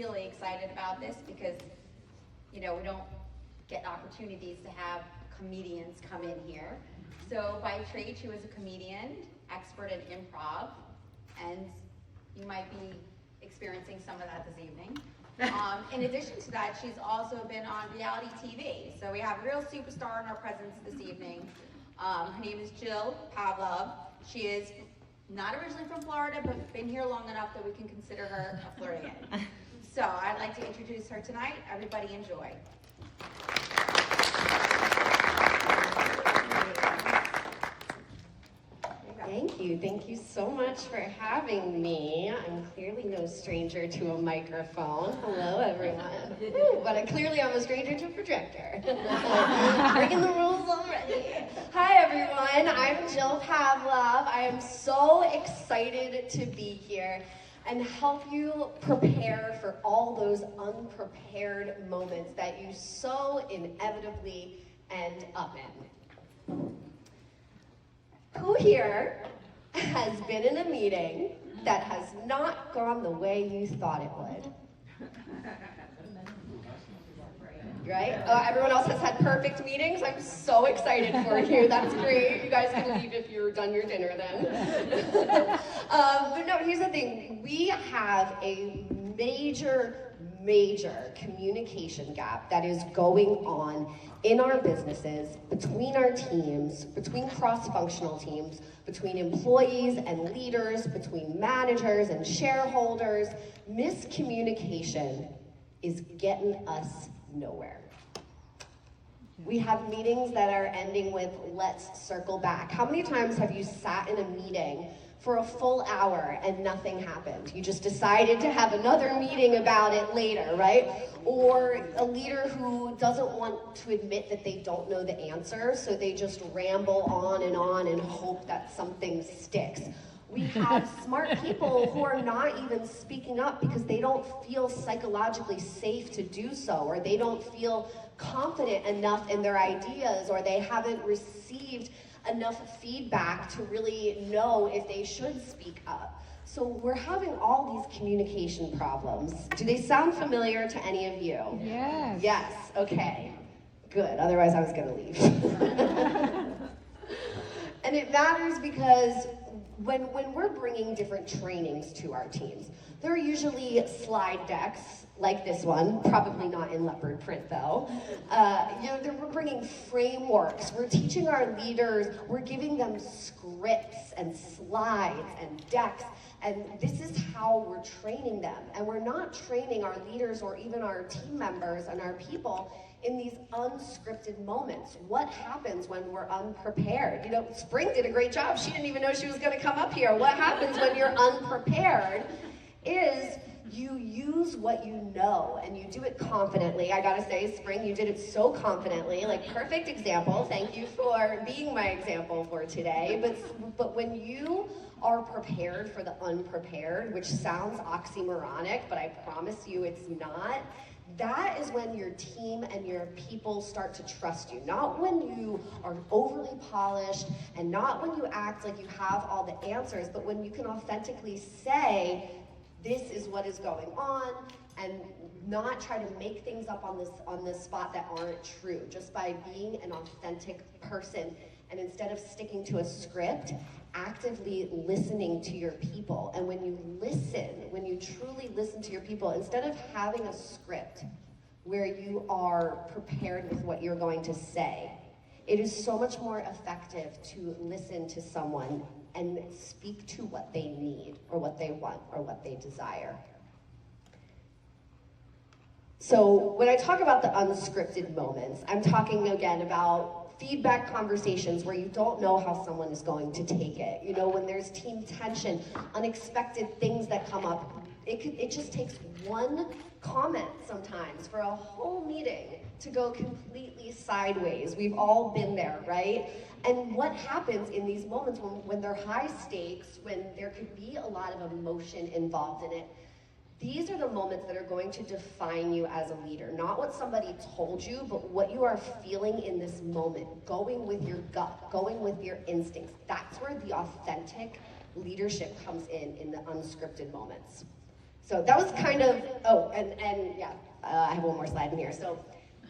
really excited about this because, we don't get opportunities to have comedians come in here. So by trade, she was a comedian, expert in improv, and you might be experiencing some of that this evening. In addition to that, she's also been on reality TV. So we have a real superstar in our presence this evening. Her name is Jill Pavlov. She is not originally from Florida, but been here long enough that we can consider her a Floridian. So I'd like to introduce her tonight. Everybody enjoy. Thank you so much for having me. I'm clearly no stranger to a microphone. Hello, everyone. But clearly I'm a stranger to a projector. Breaking the rules already. Hi, everyone. I'm Jill Pavlov. I am so excited to be here and help you prepare for all those unprepared moments that you so inevitably end up in. Who here has been in a meeting that has not gone the way you thought it would? Right? Everyone else has had perfect meetings? I'm so excited for you. That's great. You guys can leave if you're done your dinner then. But no, here's the thing. We have a major communication gap that is going on in our businesses, between our teams, between cross-functional teams, between employees and leaders, between managers and shareholders. Miscommunication is getting us nowhere. We have meetings that are ending with, let's circle back. How many times have you sat in a meeting for a full hour and nothing happened? You just decided to have another meeting about it later, right? Or a leader who doesn't want to admit that they don't know the answer, so they just ramble on and hope that something sticks. We have smart people who are not even speaking up because they don't feel psychologically safe to do so, or they don't feel confident enough in their ideas, or they haven't received enough feedback to really know if they should speak up. So we're having all these communication problems. Do they sound familiar to any of you? Yes. Yes, okay. Good, otherwise I was gonna leave. And it matters because when we're bringing different trainings to our teams, there are usually slide decks like this one, probably not in leopard print though. We're bringing frameworks, we're teaching our leaders, we're giving them scripts and slides and decks, and this is how we're training them. And we're not training our leaders or even our team members and our people in these unscripted moments. What happens when we're unprepared? Spring did a great job. She didn't even know she was gonna come up here. What happens when you're unprepared is you use what you know and you do it confidently. I gotta say, Spring, you did it so confidently, like perfect example. Thank you for being my example for today. But when you are prepared for the unprepared, which sounds oxymoronic, but I promise you it's not, that is when your team and your people start to trust you. Not when you are overly polished and not when you act like you have all the answers, but when you can authentically say, this is what is going on, and not try to make things up on the spot that aren't true, just by being an authentic person. And instead of sticking to a script, actively listening to your people. And when you truly listen to your people, instead of having a script where you are prepared with what you're going to say, it is so much more effective to listen to someone and speak to what they need or what they want or what they desire. So when I talk about the unscripted moments, I'm talking again about feedback conversations where you don't know how someone is going to take it. When there's team tension, unexpected things that come up, it just takes one comment sometimes for a whole meeting to go completely sideways. We've all been there, right? And what happens in these moments when they're high stakes, when there could be a lot of emotion involved in it, these are the moments that are going to define you as a leader. Not what somebody told you, but what you are feeling in this moment. Going with your gut, going with your instincts. That's where the authentic leadership comes in the unscripted moments. So that was kind of, I have one more slide in here. So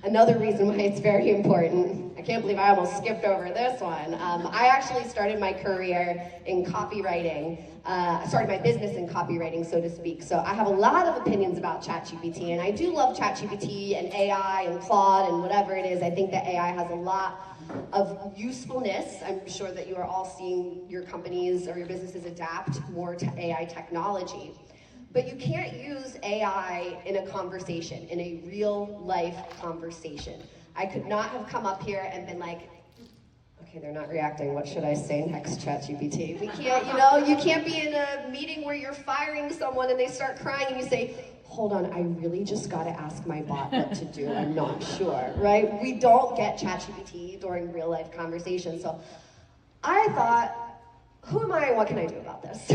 another reason why it's very important, I can't believe I almost skipped over this one. I actually started my career in copywriting, started my business in copywriting, so to speak. So I have a lot of opinions about ChatGPT, and I do love ChatGPT and AI and Claude and whatever it is. I think that AI has a lot of usefulness. I'm sure that you are all seeing your companies or your businesses adapt more to AI technology. But you can't use AI in a conversation, in a real life conversation. I could not have come up here and been like, okay, they're not reacting, what should I say next, ChatGPT? We can't, you can't be in a meeting where you're firing someone and they start crying and you say, hold on, I really just gotta ask my bot what to do, I'm not sure, right? We don't get ChatGPT during real life conversations. So I thought, who am I and what can I do about this?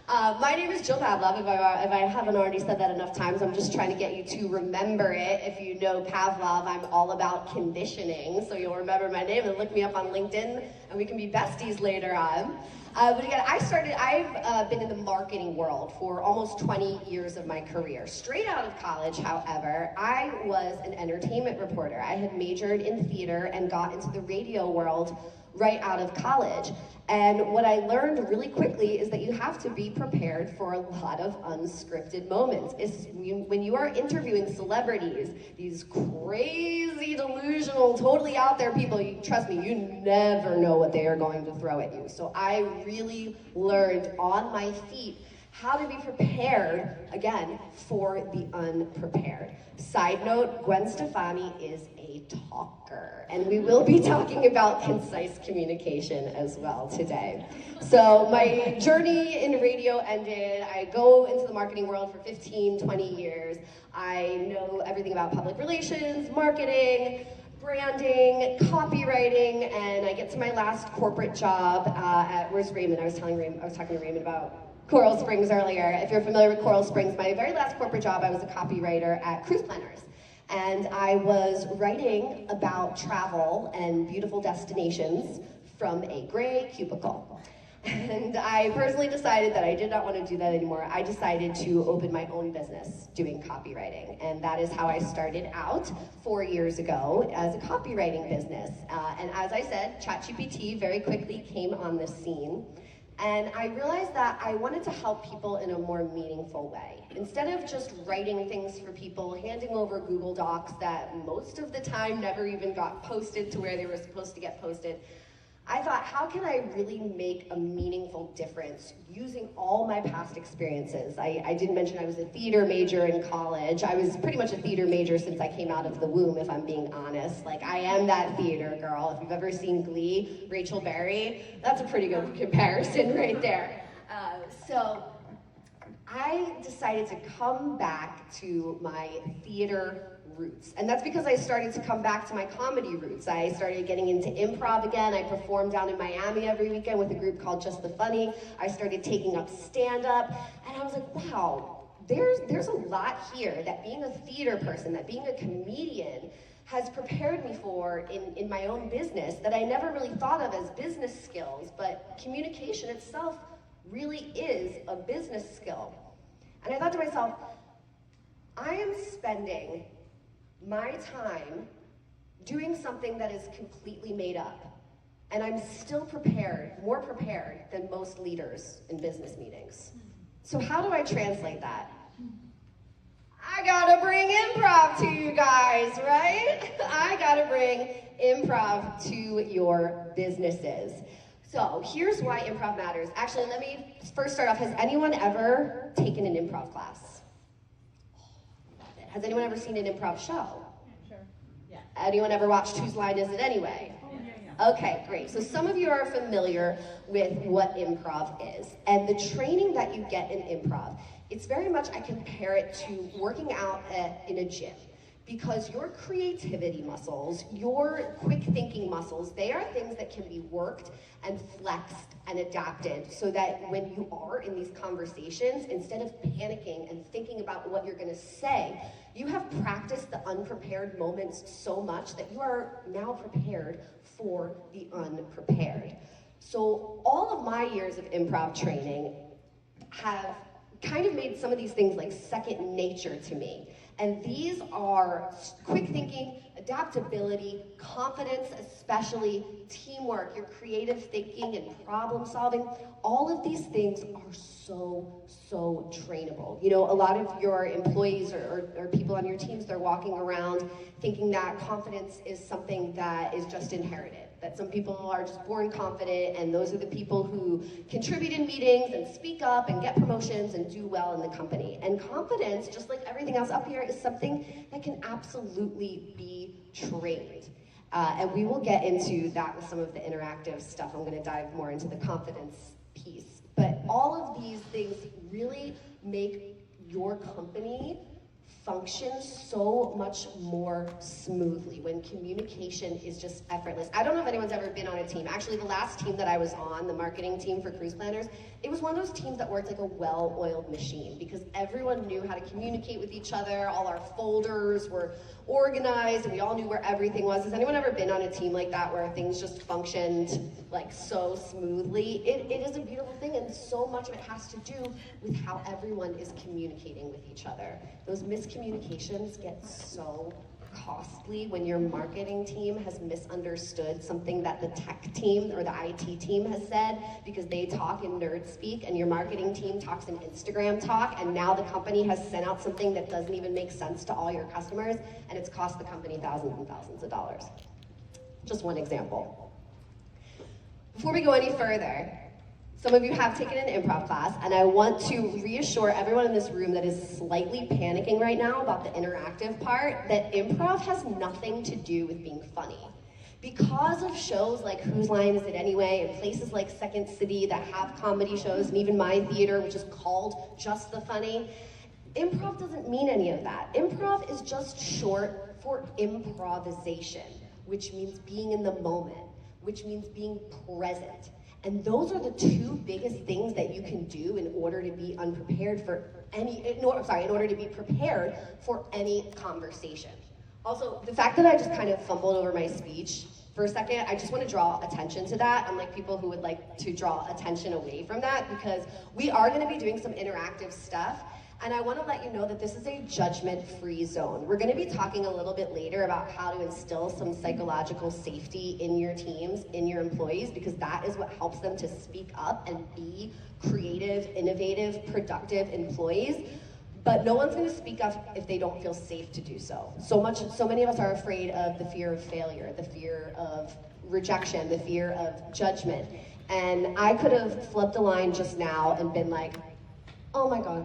My name is Jill Pavlov. If I haven't already said that enough times, I'm just trying to get you to remember it. If you know Pavlov, I'm all about conditioning, so you'll remember my name and look me up on LinkedIn, and we can be besties later on. But again, I've been in the marketing world for almost 20 years of my career. Straight out of college, however, I was an entertainment reporter. I had majored in theater and got into the radio world right out of college. And what I learned really quickly is that you have to be prepared for a lot of unscripted moments. When you are interviewing celebrities, these crazy, delusional, totally out there people, trust me, you never know what they are going to throw at you. So I really learned on my feet how to be prepared, again, for the unprepared. Side note, Gwen Stefani is a talker, and we will be talking about concise communication as well today. So my journey in radio ended. I go into the marketing world for 15, 20 years. I know everything about public relations, marketing, branding, copywriting, and I get to my last corporate job at, where's Raymond? I was talking to Raymond about Coral Springs earlier. If you're familiar with Coral Springs, my very last corporate job, I was a copywriter at Cruise Planners. And I was writing about travel and beautiful destinations from a gray cubicle. And I personally decided that I did not want to do that anymore. I decided to open my own business doing copywriting. And that is how I started out 4 years ago as a copywriting business. And as I said, ChatGPT very quickly came on the scene. And I realized that I wanted to help people in a more meaningful way. Instead of just writing things for people, handing over Google Docs that most of the time never even got posted to where they were supposed to get posted, I thought, how can I really make a meaningful difference using all my past experiences? I didn't mention I was a theater major in college. I was pretty much a theater major since I came out of the womb, if I'm being honest. Like, I am that theater girl. If you've ever seen Glee, Rachel Berry, that's a pretty good comparison right there. So I decided to come back to my theater roots. And that's because I started to come back to my comedy roots. I started getting into improv again. I performed down in Miami every weekend with a group called Just the Funny. I started taking up stand-up, and I was like, wow, there's a lot here that being a theater person, that being a comedian has prepared me for in my own business that I never really thought of as business skills, but communication itself really is a business skill. And I thought to myself, I am spending my time doing something that is completely made up, and I'm still prepared, more prepared than most leaders in business meetings. So how do I translate that? I gotta bring improv to you guys, right? I gotta bring improv to your businesses. So here's why improv matters. Actually, let me first start off. Has anyone ever taken an improv class? Has anyone ever seen an improv show? Sure. Yeah. Anyone ever watched Whose Line Is It Anyway? Yeah. Okay, great. So some of you are familiar with what improv is. And the training that you get in improv, it's very much, I compare it to working out in a gym. Because your creativity muscles, your quick thinking muscles, they are things that can be worked and flexed and adapted so that when you are in these conversations, instead of panicking and thinking about what you're gonna say, you have practiced the unprepared moments so much that you are now prepared for the unprepared. So all of my years of improv training have kind of made some of these things like second nature to me. And these are quick thinking, adaptability, confidence, especially teamwork, your creative thinking and problem solving. All of these things are so trainable. You know, a lot of your employees or people on your teams, they're walking around thinking that confidence is something that is just inherited. That some people are just born confident, and those are the people who contribute in meetings and speak up and get promotions and do well in the company. And confidence, just like everything else up here, is something that can absolutely be trained. And we will get into that with some of the interactive stuff. I'm going to dive more into the confidence piece. But all of these things really make your company function so much more smoothly when communication is just effortless. I don't know if anyone's ever been on a team. Actually, the last team that I was on, the marketing team for cruise planners, it was one of those teams that worked like a well-oiled machine because everyone knew how to communicate with each other. All our folders were organized and we all knew where everything was. Has anyone ever been on a team like that where things just functioned like so smoothly? It is a beautiful thing, and so much of it has to do with how everyone is communicating with each other. Those miscommunications get so costly when your marketing team has misunderstood something that the tech team or the IT team has said because they talk in nerd speak, and your marketing team talks in Instagram talk, and now the company has sent out something that doesn't even make sense to all your customers, and it's cost the company thousands and thousands of dollars. Just one example. Before we go any further, some of you have taken an improv class, and I want to reassure everyone in this room that is slightly panicking right now about the interactive part, that improv has nothing to do with being funny. Because of shows like Whose Line Is It Anyway, and places like Second City that have comedy shows, and even my theater, which is called Just the Funny, improv doesn't mean any of that. Improv is just short for improvisation, which means being in the moment, which means being present. And those are the two biggest things that you can do in order to be unprepared for in order to be prepared for any conversation. Also, the fact that I just kind of fumbled over my speech for a second, I just want to draw attention to that, unlike people who would like to draw attention away from that, because we are going to be doing some interactive stuff. And I want to let you know that this is a judgment-free zone. We're going to be talking a little bit later about how to instill some psychological safety in your teams, in your employees, because that is what helps them to speak up and be creative, innovative, productive employees. But no one's going to speak up if they don't feel safe to do so. So many of us are afraid of the fear of failure, the fear of rejection, the fear of judgment. And I could have flipped a line just now and been like, oh my God,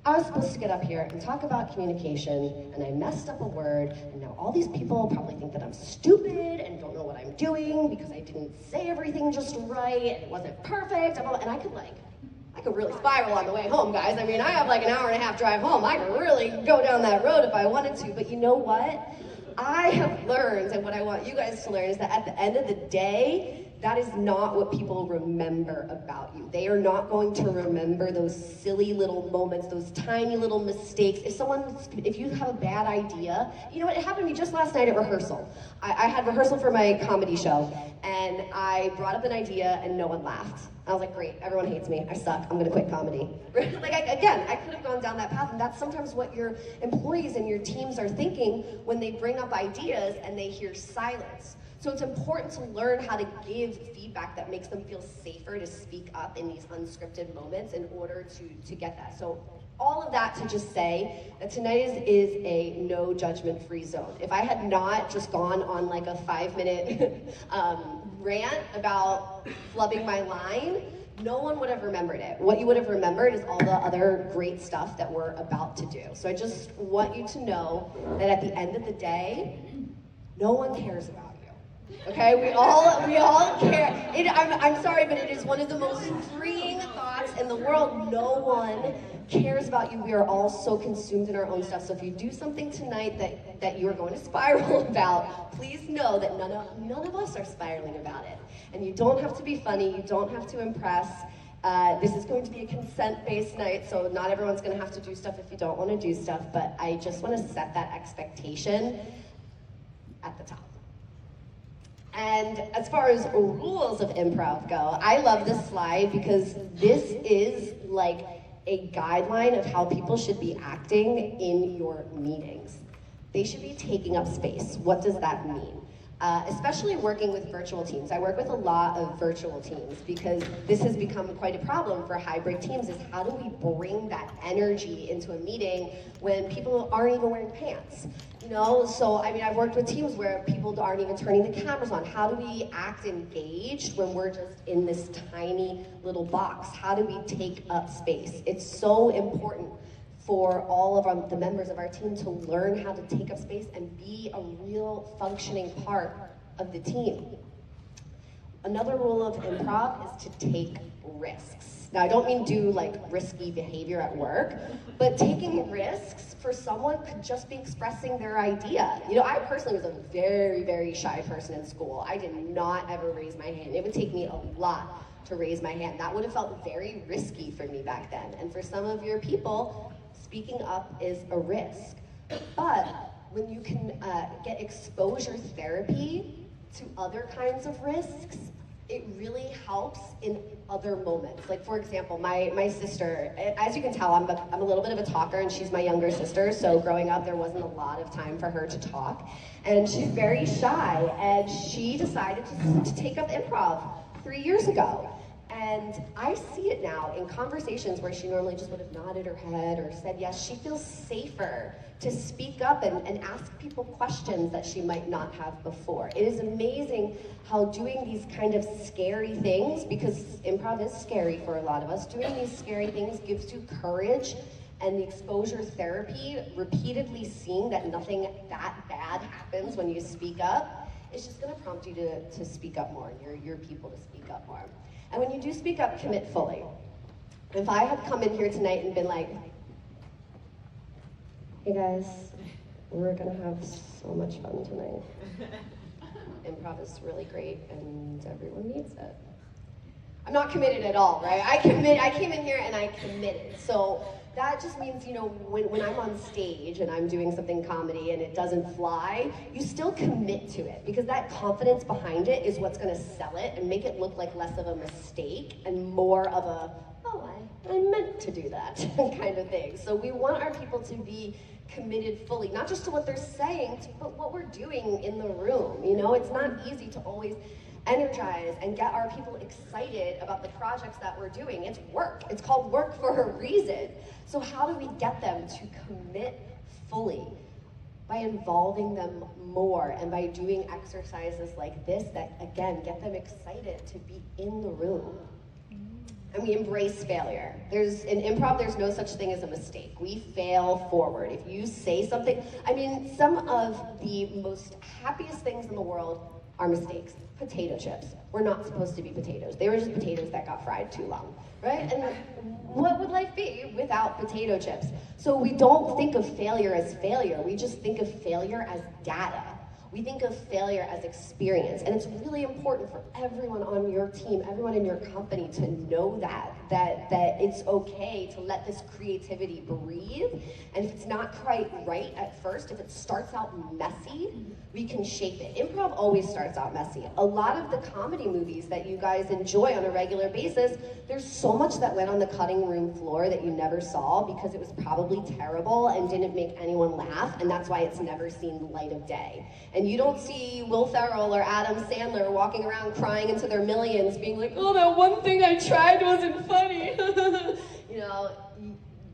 I was supposed to get up here and talk about communication, and I messed up a word, and now all these people probably think that I'm stupid and don't know what I'm doing because I didn't say everything just right, and it wasn't perfect, and I could really spiral on the way home, guys. I mean, I have like an hour and a half drive home. I could really go down that road if I wanted to, but you know what? I have learned, and what I want you guys to learn is that at the end of the day, that is not what people remember about you. They are not going to remember those silly little moments, those tiny little mistakes. If you have a bad idea, you know what, it happened to me just last night at rehearsal. I had rehearsal for my comedy show, and I brought up an idea and no one laughed. I was like, great, everyone hates me, I suck, I'm gonna quit comedy. I could have gone down that path, and that's sometimes what your employees and your teams are thinking when they bring up ideas and they hear silence. So it's important to learn how to give feedback that makes them feel safer to speak up in these unscripted moments in order to get that. So all of that to just say that tonight is a no judgment free zone. If I had not just gone on like a 5-minute rant about flubbing my line, no one would have remembered it. What you would have remembered is all the other great stuff that we're about to do. So I just want you to know that at the end of the day, no one cares about you. Okay, we all care. I'm sorry, but it is one of the most freeing thoughts in the world. No one cares about you. We are all so consumed in our own stuff. So if you do something tonight that you are going to spiral about, please know that none of us are spiraling about it. And you don't have to be funny. You don't have to impress. This is going to be a consent-based night, so not everyone's going to have to do stuff if you don't want to do stuff. But I just want to set that expectation at the top. And as far as rules of improv go, I love this slide because this is like a guideline of how people should be acting in your meetings. They should be taking up space. What does that mean? Especially working with virtual teams. I work with a lot of virtual teams because this has become quite a problem for hybrid teams, is how do we bring that energy into a meeting when people aren't even wearing pants? You know, so I mean, I've worked with teams where people aren't even turning the cameras on. How do we act engaged when we're just in this tiny little box? How do we take up space? It's so important for all of the members of our team to learn how to take up space and be a real functioning part of the team. Another rule of improv is to take risks. Now, I don't mean do like risky behavior at work, but taking risks for someone could just be expressing their idea. You know, I personally was a very, very shy person in school. I did not ever raise my hand. It would take me a lot to raise my hand. That would have felt very risky for me back then. And for some of your people, speaking up is a risk. But when you can get exposure therapy to other kinds of risks, it really helps in other moments. Like, for example, my sister, as you can tell, I'm a little bit of a talker, and she's my younger sister, so growing up there wasn't a lot of time for her to talk. And she's very shy, and she decided to take up improv 3 years ago. And I see it now in conversations where she normally just would have nodded her head or said yes. She feels safer to speak up and ask people questions that she might not have before. It is amazing how doing these kind of scary things, because improv is scary for a lot of us, doing these scary things gives you courage, and the exposure therapy, repeatedly seeing that nothing that bad happens when you speak up, is just gonna prompt you to speak up more, and your people to speak up more. And when you do speak up, commit fully. If I had come in here tonight and been like, hey guys, we're gonna have so much fun tonight. Improv is really great and everyone needs it. I'm not committed at all, right? I came in here and I committed. So that just means, you know, when I'm on stage and I'm doing something comedy and it doesn't fly, you still commit to it, because that confidence behind it is what's gonna sell it and make it look like less of a mistake and more of a, oh, I meant to do that kind of thing. So we want our people to be committed fully, not just to what they're saying, but what we're doing in the room. You know, it's not easy to always energize and get our people excited about the projects that we're doing. It's work. It's called work for a reason. So how do we get them to commit fully? By involving them more and by doing exercises like this that, again, get them excited to be in the room. And we embrace failure. In improv, there's no such thing as a mistake. We fail forward. If you say something, I mean, some of the most happiest things in the world are mistakes. Potato chips were not supposed to be potatoes. They were just potatoes that got fried too long, right? And what would life be without potato chips? So we don't think of failure as failure. We just think of failure as data. We think of failure as experience. And it's really important for everyone on your team, everyone in your company to know that it's okay to let this creativity breathe. And if it's not quite right at first, if it starts out messy, we can shape it. Improv always starts out messy. A lot of the comedy movies that you guys enjoy on a regular basis, there's so much that went on the cutting room floor that you never saw because it was probably terrible and didn't make anyone laugh, and that's why it's never seen the light of day. And you don't see Will Ferrell or Adam Sandler walking around crying into their millions being like, oh, that one thing I tried wasn't funny. You know,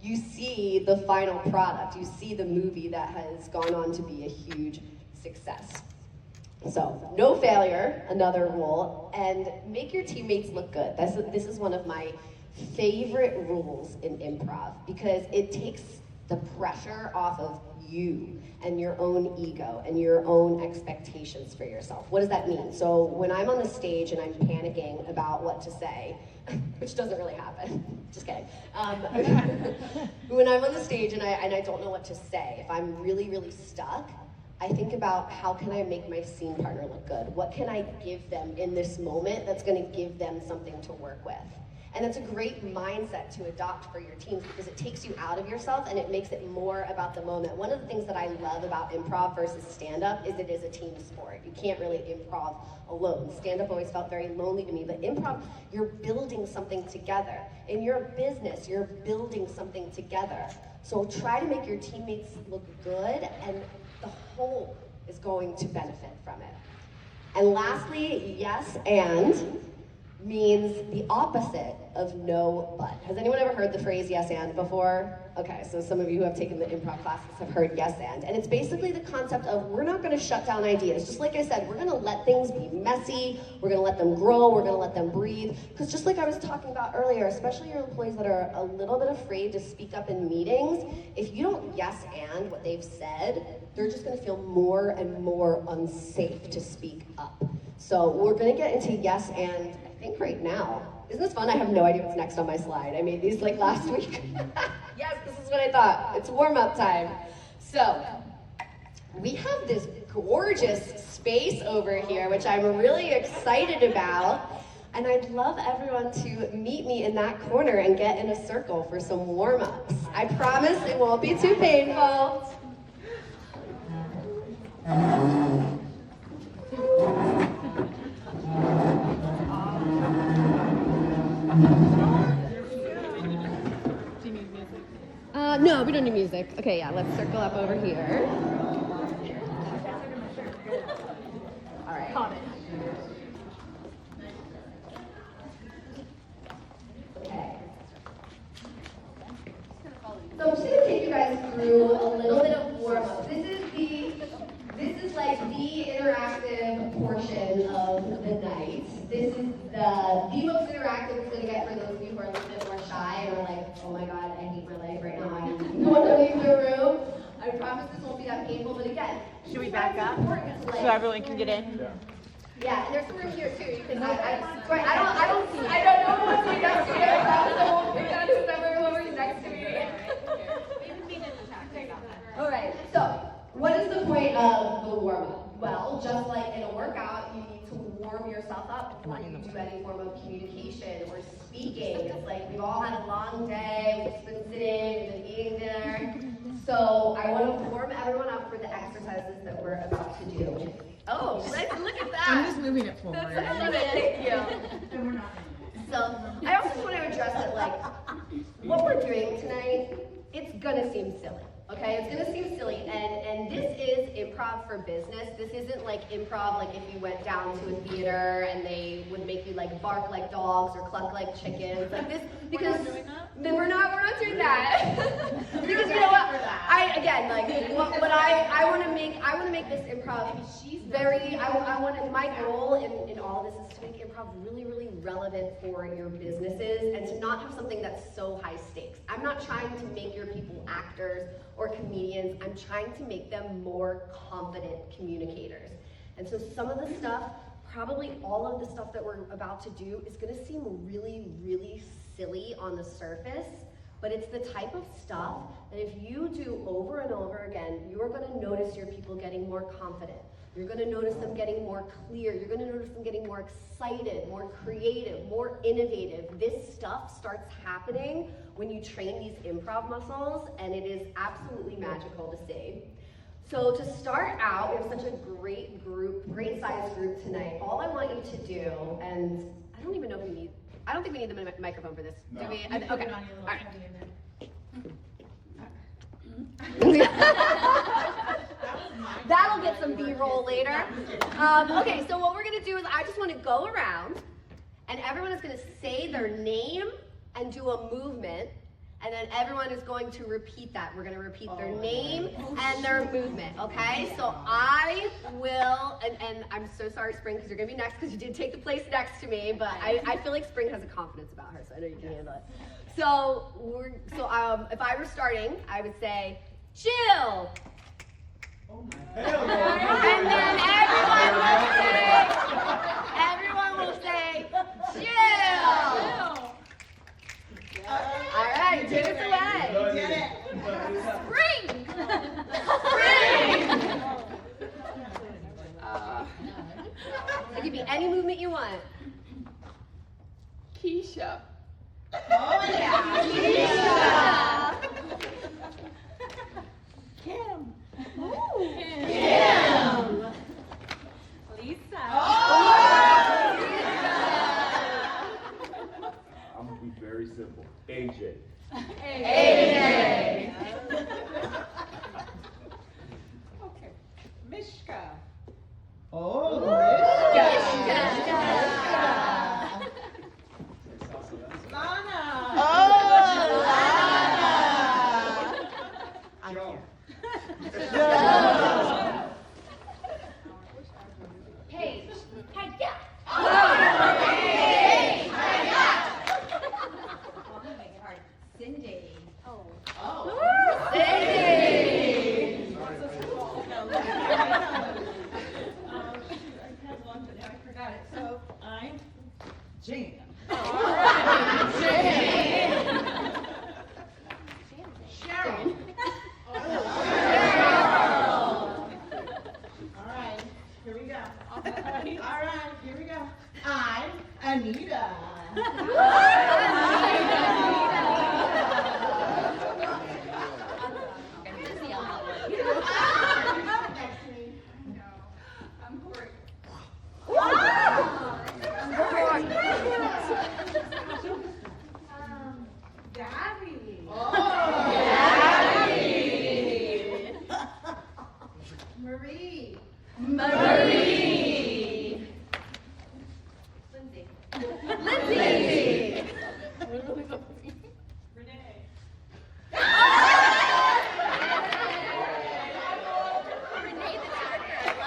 you see the final product. You see the movie that has gone on to be a huge success. So, no failure, another rule, and make your teammates look good. This is one of my favorite rules in improv because it takes the pressure off of you and your own ego and your own expectations for yourself. What does that mean? So when I'm on the stage and I'm panicking about what to say, which doesn't really happen, just kidding. When I'm on the stage and I don't know what to say, if I'm really, really stuck, I think about how can I make my scene partner look good? What can I give them in this moment that's gonna give them something to work with? And that's a great mindset to adopt for your teams because it takes you out of yourself and it makes it more about the moment. One of the things that I love about improv versus stand-up is it is a team sport. You can't really improv alone. Stand-up always felt very lonely to me, but improv, you're building something together. In your business, you're building something together. So try to make your teammates look good, and the whole is going to benefit from it. And lastly, yes and means the opposite of no but. Has anyone ever heard the phrase yes and before? Okay, so some of you who have taken the improv classes have heard yes and it's basically the concept of we're not going to shut down ideas. Just like I said, we're going to let things be messy, we're going to let them grow, we're going to let them breathe. Because just like I was talking about earlier, especially your employees that are a little bit afraid to speak up in meetings, if you don't yes and what they've said, they're just going to feel more and more unsafe to speak up. So we're going to get into yes and I think right now. Isn't this fun? I have no idea what's next on my slide. I made these like last week. Yes, this is what I thought. It's warm-up time. So we have this gorgeous space over here, which I'm really excited about. And I'd love everyone to meet me in that corner and get in a circle for some warm-ups. I promise it won't be too painful. No, we don't need music. Okay, yeah, let's circle up over here. All right. Okay. So I'm just going to take you guys through a little bit of warm-up. This is like the interactive portion of the night. This is the most interactive it's going to get for those of you who are a little bit more shy and are like, oh my god, I hate my life right now. I want to leave the room. I promise this won't be that painful, but again, should we back up so everyone can get in? Yeah, and there's some room here too. Because I don't know what's next to you. So we've got whoever's next to me. All right. So, what is the point of the warm-up? Well, just like in a workout, you need to warm yourself up before you do any form of communication or speaking. It's like we've all had a long day, we've just been sitting, we've been eating dinner. So I want to warm everyone up for the exercises that we're about to do. Oh, look at that. I'm just moving it forward. I love it. Thank you. So I also just want to address that, like, what we're doing tonight, it's gonna seem silly. Okay, it's gonna seem silly, and this is improv for business. This isn't like improv like if you went down to a theater and they would make you like bark like dogs or cluck like chickens, like this. Because then we're not doing that. Because you know what? I want to make this improv very. My goal in all this is to make improv really, really relevant for your businesses and to not have something that's so high stakes. I'm not trying to make your people actors or comedians. I'm trying to make them more confident communicators. And so some of the stuff, probably all of the stuff that we're about to do is going to seem really, really silly on the surface, but it's the type of stuff that if you do over and over again, you're going to notice your people getting more confident. You're going to notice them getting more clear. You're going to notice them getting more excited, more creative, more innovative. This stuff starts happening when you train these improv muscles, and it is absolutely magical to see. So to start out, we have such a great group, great sized group tonight. All I want you to do, and I don't even know if we need, I don't think we need the microphone for this. No. Do we? Okay. All right. That'll get some B-roll later. Okay, so what we're gonna do is I just want to go around, and everyone is gonna say their name and do a movement, and then everyone is going to repeat that. We're gonna repeat their name and their movement. Okay, so I will, and I'm so sorry, Spring, because you're gonna be next because you did take the place next to me, but I feel like Spring has a confidence about her, so I know you can handle it. So if I were starting, I would say, Jill. Oh my. And then everyone will say, Jill. All right, take us away. Get it. Spring. It could be any movement you want. Keisha. Kim. Kim. Lisa. I'm gonna be very simple. AJ. AJ. Okay. Mishka. Oh, Lana. Joe. Paige. Hiya. Cindy. I had one, but now I forgot it. So I'm Jan. Cheryl. All right, here we go. All right, here we go. I'm Anita. Next to me. I'm Cory. Gabby. Marie. Lindsay. Renee. Renee the Tiger. I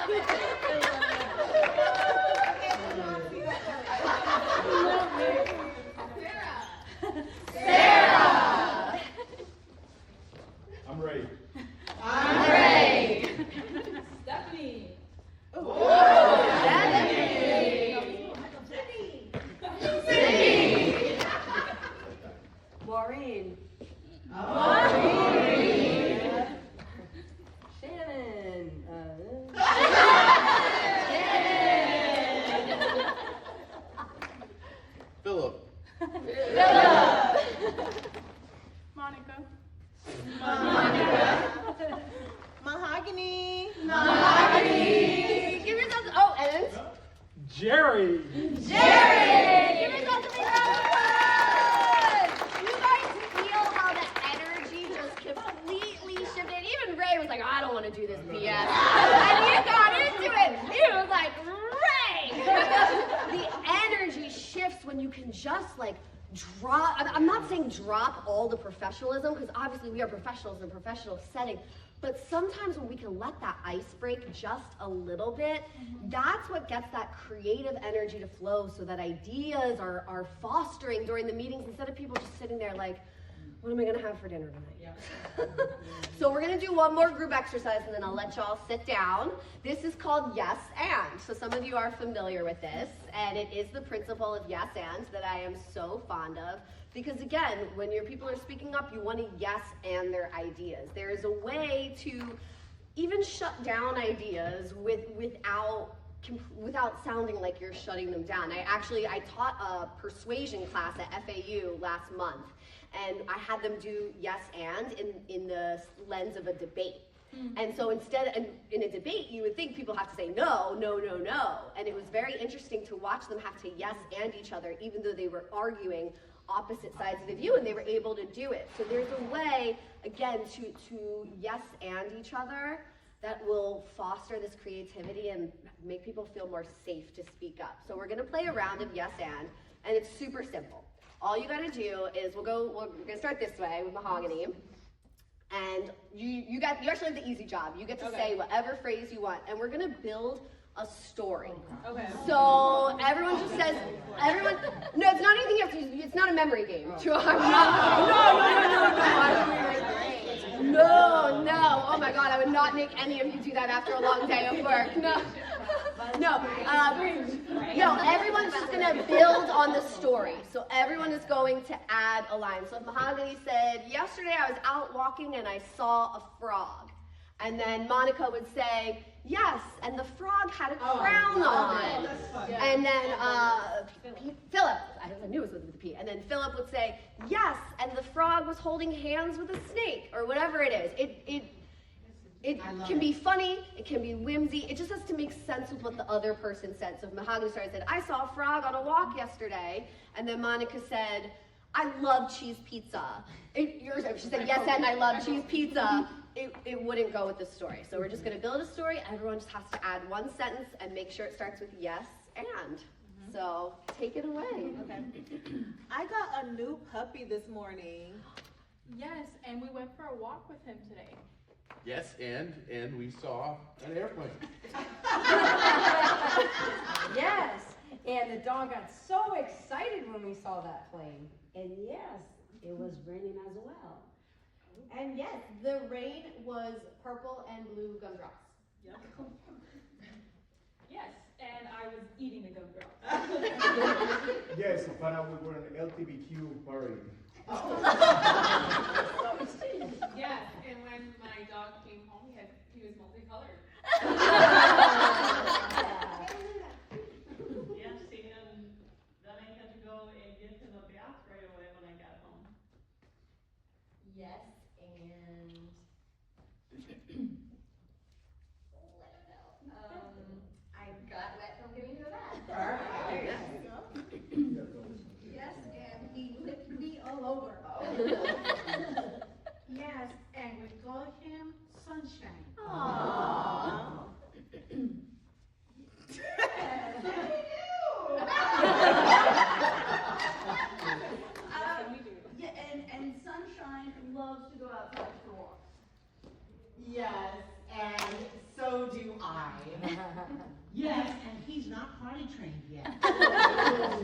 love it. Sarah. I'm ready. I'm Ray. Stephanie. Cindy. Maureen. Shannon. Philip. Monica. Mahogany. Give yourself, oh, and Jerry. Jerry! Give yourself a big round of applause! You guys feel how the energy just completely shifted? Even Ray was like, I don't want to do this BS. And he got into it. He was like, Ray! The energy shifts when you can just like drop, I'm not saying drop all the professionalism, because obviously we are professionals in a professional setting, but sometimes when we can let that ice break just a little bit, that's what gets that creative energy to flow, so that ideas are fostering during the meetings instead of people just sitting there like, what am I gonna have for dinner tonight? So we're gonna do one more group exercise and then I'll let y'all sit down. This is called yes and. So some of you are familiar with this, and it is the principle of yes and that I am so fond of. Because again, when your people are speaking up, you want to yes and their ideas. There is a way to even shut down ideas without sounding like you're shutting them down. I taught a persuasion class at FAU last month, and I had them do yes and in the lens of a debate. And so instead, in a debate, you would think people have to say no, no, no, no. And it was very interesting to watch them have to yes and each other, even though they were arguing opposite sides of the view, and they were able to do it. So there's a way, again, to yes and each other that will foster this creativity and make people feel more safe to speak up. So we're gonna play a round of yes and it's super simple. All you gotta do is, we're gonna start this way with Mahogany. And you actually have the easy job. You get to say whatever phrase you want, and we're gonna build a story. Okay. So everyone just says, no, it's not anything you have to, it's not a memory game. No, oh my God, I would not make any of you do that after a long day of work. No, everyone's just gonna build on the story. So everyone is going to add a line. So if Mahogany said, yesterday I was out walking and I saw a frog. And then Monica would say, yes, and the frog had a crown on. And then Philip, I knew it was with a P. And then Philip would say, yes, and the frog was holding hands with a snake, or whatever it is. It can be funny, it can be whimsy, it just has to make sense with what the other person said. So if Mahogany started said, I saw a frog on a walk yesterday, and then Monica said, I love cheese pizza. If she said, yes, and I love cheese pizza, it wouldn't go with the story. So we're just gonna build a story, everyone just has to add one sentence and make sure it starts with yes, and. So take it away. Okay. I got a new puppy this morning. Yes, and we went for a walk with him today. Yes, and we saw an airplane. Yes, and the dog got so excited when we saw that plane. And yes, it was raining as well. And yes, the rain was purple and blue gumdrops. Yep. Yes, and I was eating a gumdrop. Yes, we found out we were in the LGBTQ parade. Yes, and when my dog came home, he was multicolored. Yes, and then I had to go and get to the bath right away when I got home. Yes, and I got wet from giving you a bath. Yes, and he licked me all over. Yes, and we call him Sunshine. Aww. Yeah, and Sunshine loves to go outside for walks. Yes, and so do I. Yes, and he's not potty trained yet.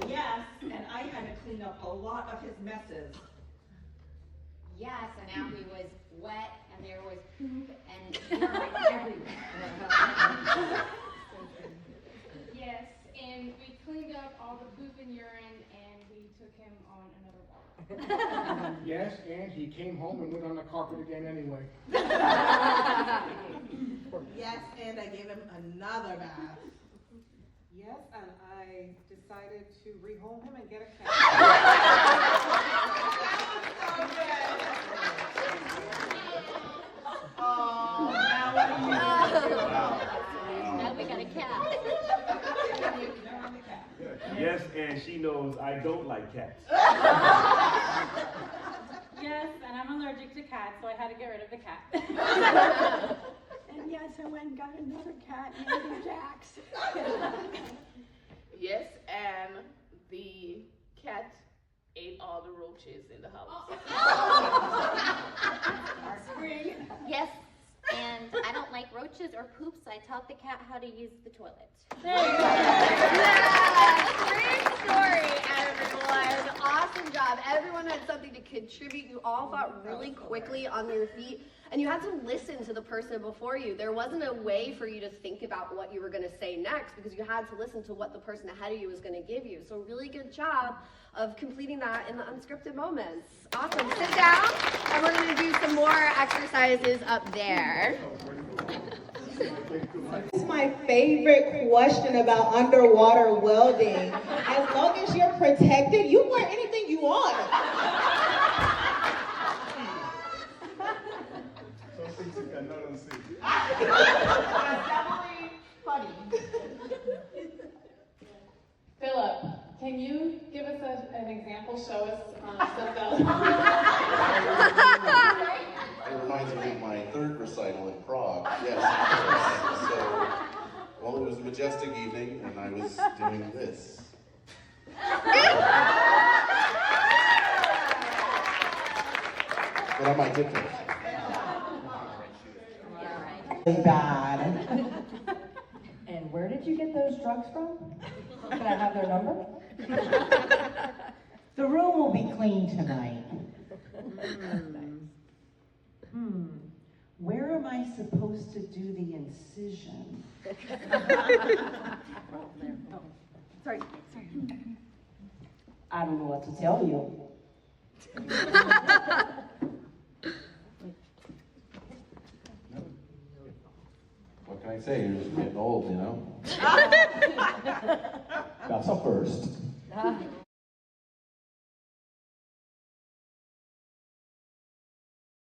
Yes, and I had to clean up a lot of his messes. Yes, and now he was wet, and there was poop and urine everywhere. Yes, and we cleaned up all the poop and urine, and we took him on another walk. Yes, and he came home and went on the carpet again anyway. Yes, and I gave him another bath. Yes, and I decided to rehome him and get a cat. Oh, now what do you do? Now we got a cat. Yes, and she knows I don't like cats. Yes, and I'm allergic to cats, so I had to get rid of the cat. And yes, I went and got another cat named Jax. Yes, and the cat ate all the roaches in the house. Yes, and I don't like roaches or poops. I taught the cat how to use the toilet. Great story, everyone. Awesome job. Everyone had something to contribute. You all thought really quickly on your feet, and you had to listen to the person before you. There wasn't a way for you to think about what you were going to say next because you had to listen to what the person ahead of you was going to give you. So really good job of completing that in the unscripted moments. Awesome. Sit down, and we're going to do some more exercises up there. It's my favorite question about underwater welding. As long as you're protected, you wear anything you want. Some things you cannot unsee. That's definitely funny. Philip, can you give us an example? Show us stuff that. It reminds me of my third recital in Prague. Yes. So, well, it was a majestic evening, and I was doing this. But I might get there. Bad. And where did you get those drugs from? Can I have their number? The room will be clean tonight. Where am I supposed to do the incision? Sorry. I don't know what to tell you. What can I say? You're just getting old, you know? That's a first.